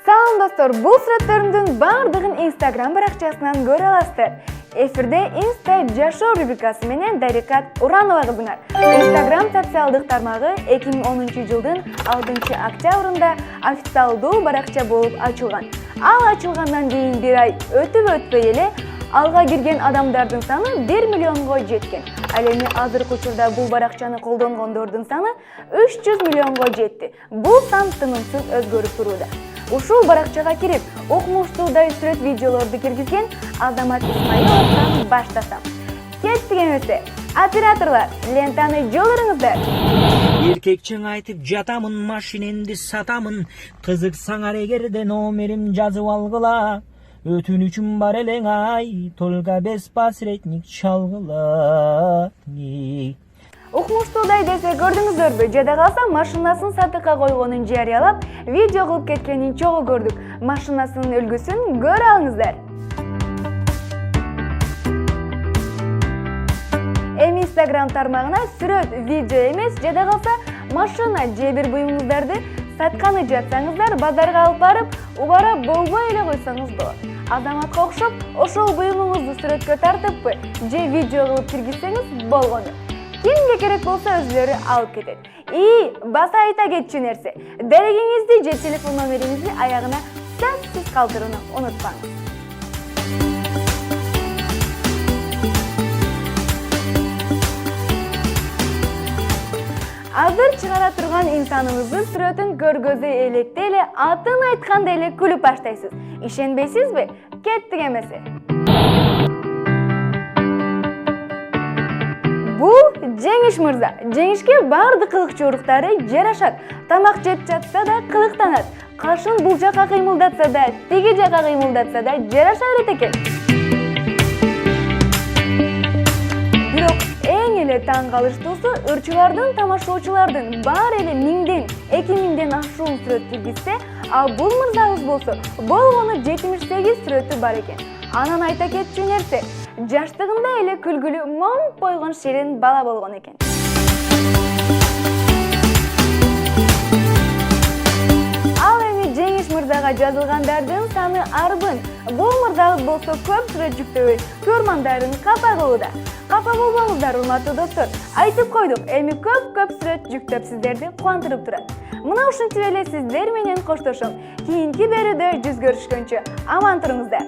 Салам достор, бул сүрөттөрүмдүн бардыгын Instagram баракчасынан көрө аласыздар. Эфирде Инста жашоо рубрикасы менен Дарикат Уранова кызыңар. Instagram социалдык тармагы 2010 жылдын 6 октябрында официалдуу баракча болуп ачылган. Ал ачылгандан кийин бир ай өтүп эле алга кирген адамдардын саны 1 миллионго жеткен. Ал эми азыркы учурда бул баракчаны колдонгондордун саны 300 миллионго жетти. Бул сан тынымсыз өзгөрүп турууда. Ушул баракчага кирип, окумуштуудай сүрөт видеолорду киргизген Азамат Исмаиловдон баштасам. Кеттик эмесе. Операторлар, лентаны жолуруңуздар. Эркекчең айтып жатамын, машинемди сатамын. Кызыксаңар эгерде номерим жазып алгыла. Өтүнүчүм бар элең ай, только без посредник чалгыла. Укмуштуудай десе көрдүңүздөрбү? Жада калса машинасын сатыкка койгонун жарыялап, видео кылып кеткенин чогуу көрдүк. Машинасынын үлгүсүн көрө алыңыздар. Эми Instagram тармагына сүрөт, видео эмес, жада калса машина же бир буюмуңуздарды сатканы жатсаңыздар, базарга алып барып, убара болбой эле койсоңуз болот. Азаматка окшоп, ошол буюмуңузду сүрөткө тартыппы же видео кылып киргизсеңиз болгону. Кимге керек болса өзлөрү алып кетет. Баса айта кетчү нерсе. Дарегиңизди же телефон номериңизди аягына сөзсүз калтырууну унутпаңыз. Азыр чыгара турган инсаныбыздын сүрөтүн көргөзө электе эле атын айтканда эле күлүп баштайсыз. Ишенбейсизби? Кеттик эмесе. Бул Жеңиш мырза. Жеңишке бардык кылыкчы уруктары жарашат. Тамак жеп жатса да кылыктанат. Кашын бул жака кыймылдатса да, тиги жака кыймылдатса да жараша берет экен. Бирок эң эле таң калыштуусу ырчылардын, тамашоочулардын баары эле 1000ден, 2000ден ашуун сүрөт киргизсе, а бул мырзабыз болсо болгону 78 сүрөтү бар экен. Анан айта кетчү нерсе, жаштыгында эле күлгүлүү момп койгон ширин бала болгон экен. Ал эми Жеңиш мырзага жазылгандардын саны арбын. Бул мырзабыз болсо көп сүрөт жүктөбөй, көрмандарын капа кылууда. Капа болбоңуздар, урматтуу достор. Айтып койдук, эми көп сүрөт жүктөп сиздерди кубандырып турат. Мына ушинтип эле сиздер менен коштошом. Кийинки берүүдө жүз көрүшкөнчө аман туруңуздар.